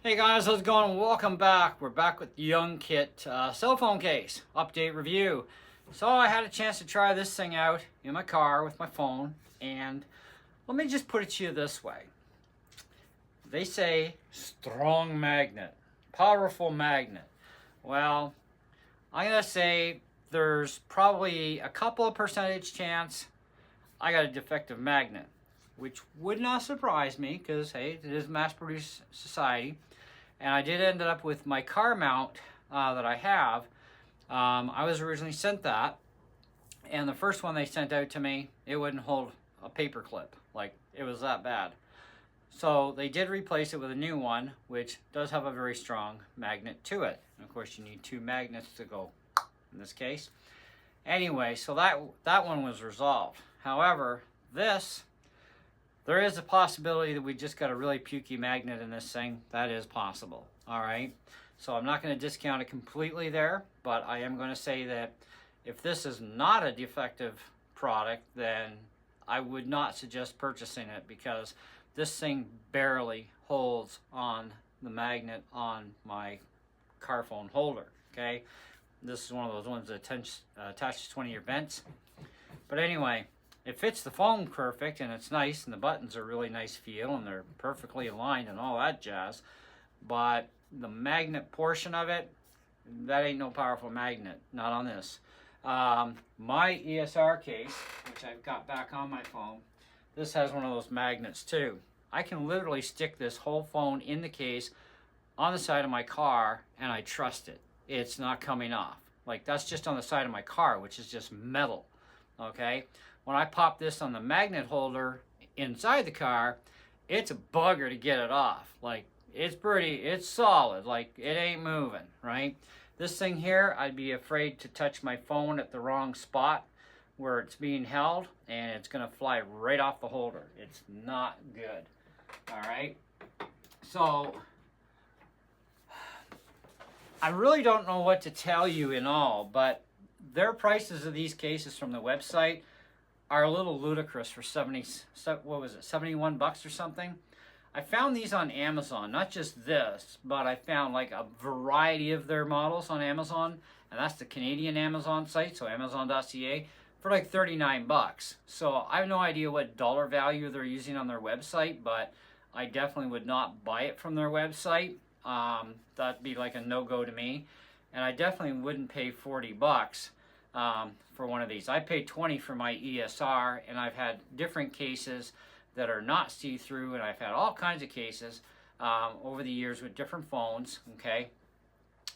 Hey guys, how's it going? Welcome back. We're back with Youngkit cell phone case update review. So I had a chance to try this thing out in my car with my phone, and let me just put it to you this way. They say strong magnet, powerful magnet. Well, I'm gonna say there's probably a couple of percentage chance I got a defective magnet, which would not surprise me because hey, it is mass-produced society. And I did end up with my car mount that I have. I was originally sent that, and the first one they sent out to me, it wouldn't hold a paper clip. Like, it was that bad. So they did replace it with a new one, which does have a very strong magnet to it. And of course, you need two magnets to go in this case. Anyway, so that one was resolved. However, there is a possibility that we just got a really pukey magnet in this thing. That is possible. All right. So I'm not going to discount it completely there, but I am going to say that if this is not a defective product, then I would not suggest purchasing it because this thing barely holds on the magnet on my car phone holder. Okay. This is one of those ones that attaches to one of your vents. But anyway, it fits the phone perfect, and it's nice, and the buttons are really nice feel, and they're perfectly aligned and all that jazz. But the magnet portion of it, that ain't no powerful magnet, not on this. My ESR case, which I've got back on my phone, this has one of those magnets too. I can literally stick this whole phone in the case on the side of my car, and I trust it. It's not coming off. Like, that's just on the side of my car, which is just metal, okay? When I pop this on the magnet holder inside the car, it's a bugger to get it off. Like, it's solid. Like, it ain't moving, right? This thing here, I'd be afraid to touch my phone at the wrong spot where it's being held, and it's gonna fly right off the holder. It's not good, all right? So, I really don't know what to tell you in all, but their prices of these cases from the website are a little ludicrous for 71 bucks or something. I found these on Amazon, not just this, but I found like a variety of their models on Amazon, and that's the Canadian Amazon site, so amazon.ca, for like 39 bucks. So I have no idea what dollar value they're using on their website, but I definitely would not buy it from their website. That'd be like a no-go to me, and I definitely wouldn't pay 40 bucks for one of these. I paid 20 for my ESR, and I've had different cases that are not see-through, and I've had all kinds of cases over the years with different phones, okay,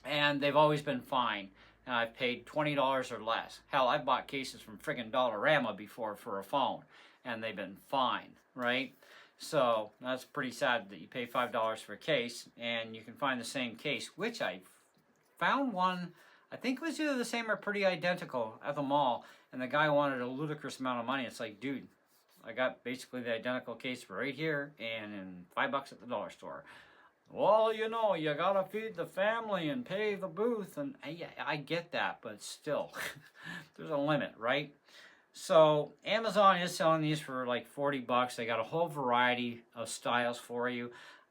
and they've always been fine, and I've paid $20 or less. Hell, I've bought cases from friggin' Dollarama before for a phone, and they've been fine, right? So that's pretty sad that you pay $5 for a case, and you can find the same case, which I found one, I think it was either the same or pretty identical at the mall, and the guy wanted a ludicrous amount of money. It's like, dude, I got basically the identical case right here and in $5 at the dollar store. Well, you know, you gotta feed the family and pay the booth, and I get that, but still, there's a limit, right? So Amazon is selling these for like 40 bucks. They got a whole variety of styles for you.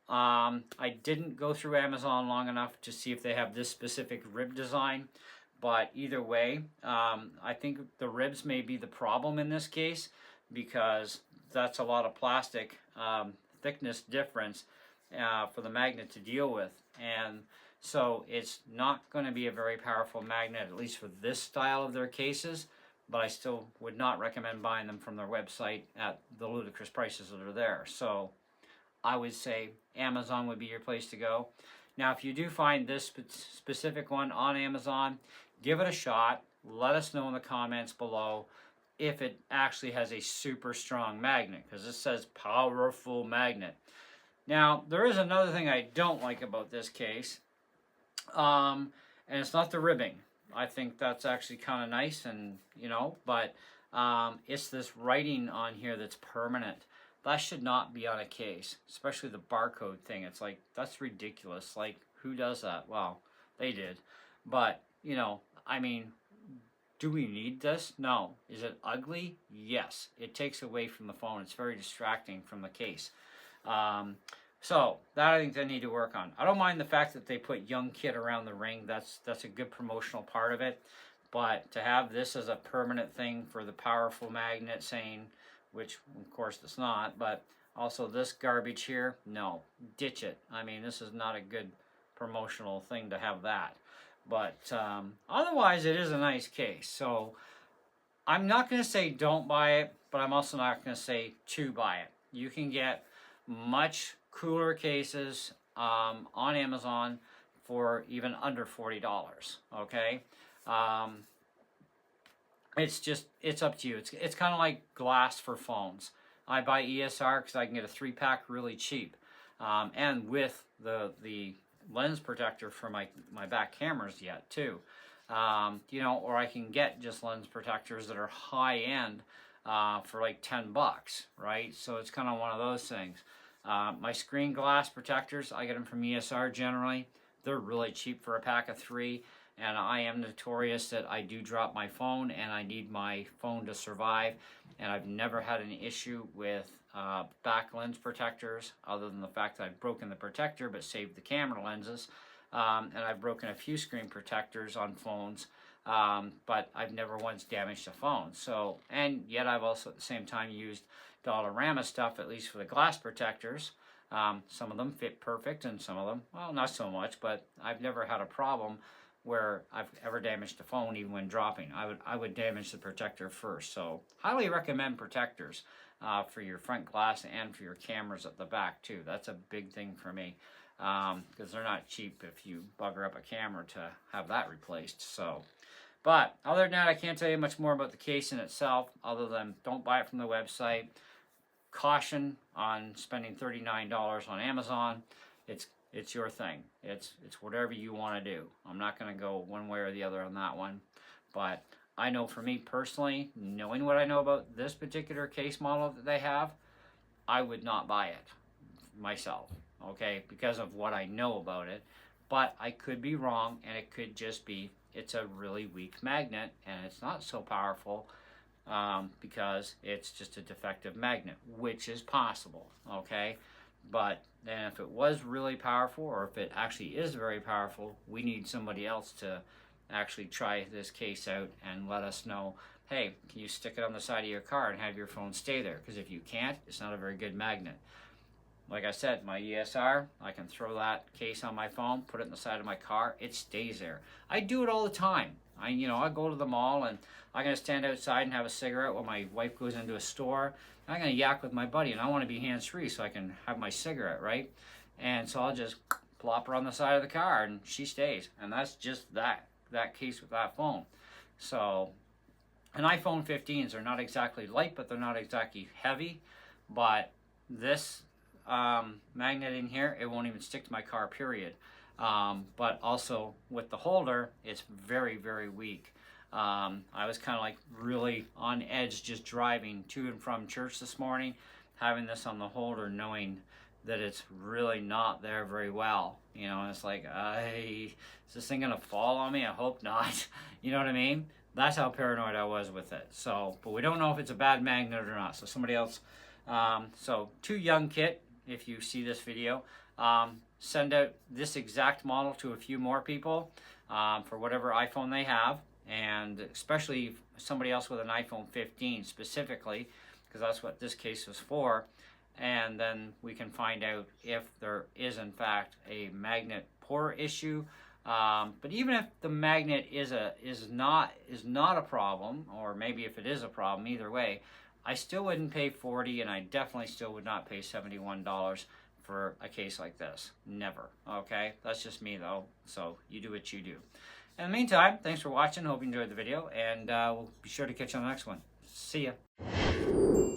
I didn't go through Amazon long enough to see if they have this specific rib design, but either way, I think the ribs may be the problem in this case because that's a lot of plastic thickness difference for the magnet to deal with, and so it's not going to be a very powerful magnet, at least for this style of their cases, but I still would not recommend buying them from their website at the ludicrous prices that are there. So I would say Amazon would be your place to go. Now, if you do find this specific one on Amazon, give it a shot. Let us know in the comments below if it actually has a super strong magnet, because it says powerful magnet. Now, there is another thing I don't like about this case, and it's not the ribbing. I think that's actually kind of nice, and you know, but it's this writing on here that's permanent. That should not be on a case, especially the barcode thing. It's like, that's ridiculous. Like, who does that? Well, they did. But, you know, I mean, do we need this? No. Is it ugly? Yes. It takes away from the phone. It's very distracting from the case. So that I think they need to work on. I don't mind the fact that they put Youngkit around the ring. That's a good promotional part of it. But to have this as a permanent thing for the powerful magnet saying, which of course it's not, but also this garbage here, no, ditch it. I mean, this is not a good promotional thing to have that. But otherwise, it is a nice case. So I'm not going to say don't buy it, but I'm also not going to say to buy it. You can get much cooler cases on Amazon for even under $40. Okay, it's up to you. It's kind of like glass for phones. I buy ESR because I can get a 3-pack really cheap, and with the lens protector for my back cameras yet too. You know, or I can get just lens protectors that are high end for like $10, right? So it's kind of one of those things. My screen glass protectors, I get them from ESR generally. They're really cheap for a pack of 3, and I am notorious that I do drop my phone and I need my phone to survive, and I've never had an issue with back lens protectors other than the fact that I've broken the protector but saved the camera lenses. And I've broken a few screen protectors on phones, but I've never once damaged a phone. So, and yet I've also at the same time used Dollarama stuff, at least for the glass protectors. Some of them fit perfect and some of them, well, not so much, but I've never had a problem where I've ever damaged a phone even when dropping. I would damage the protector first. So highly recommend protectors for your front glass and for your cameras at the back too. That's a big thing for me. Because they're not cheap if you bugger up a camera to have that replaced. So, but other than that, I can't tell you much more about the case in itself, other than don't buy it from the website. Caution on spending $39 on Amazon. It's your thing. It's whatever you want to do. I'm not going to go one way or the other on that one. But I know for me personally, knowing what I know about this particular case model that they have, I would not buy it myself. Okay, because of what I know about it, but I could be wrong, and it could just be it's a really weak magnet and it's not so powerful because it's just a defective magnet, which is possible. Okay, but then if it was really powerful, or if it actually is very powerful, we need somebody else to actually try this case out and let us know, hey, can you stick it on the side of your car and have your phone stay there? Because if you can't, it's not a very good magnet. Like I said, my ESR, I can throw that case on my phone, put it in the side of my car, it stays there. I do it all the time. I go to the mall and I'm going to stand outside and have a cigarette while my wife goes into a store. I'm going to yak with my buddy, and I want to be hands-free so I can have my cigarette, right? And so I'll just plop her on the side of the car and she stays. And that's just that case with that phone. So, and iPhone 15s are not exactly light, but they're not exactly heavy. But this magnet in here, it won't even stick to my car, period. But also with the holder, it's very, very weak. I was kind of like really on edge just driving to and from church this morning, having this on the holder, knowing that it's really not there very well. And it's like, is this thing gonna fall on me? I hope not. You know what I mean? That's how paranoid I was with it. So, but we don't know if it's a bad magnet or not. So somebody else, so to Youngkit, if you see this video, send out this exact model to a few more people for whatever iPhone they have, and especially somebody else with an iPhone 15 specifically, because that's what this case was for. And then we can find out if there is in fact a magnet pore issue. But even if the magnet is not a problem, or maybe if it is a problem, either way, I still wouldn't pay $40, and I definitely still would not pay $71 for a case like this. Never. Okay? That's just me, though. So you do what you do. In the meantime, thanks for watching. Hope you enjoyed the video, and we'll be sure to catch you on the next one. See ya.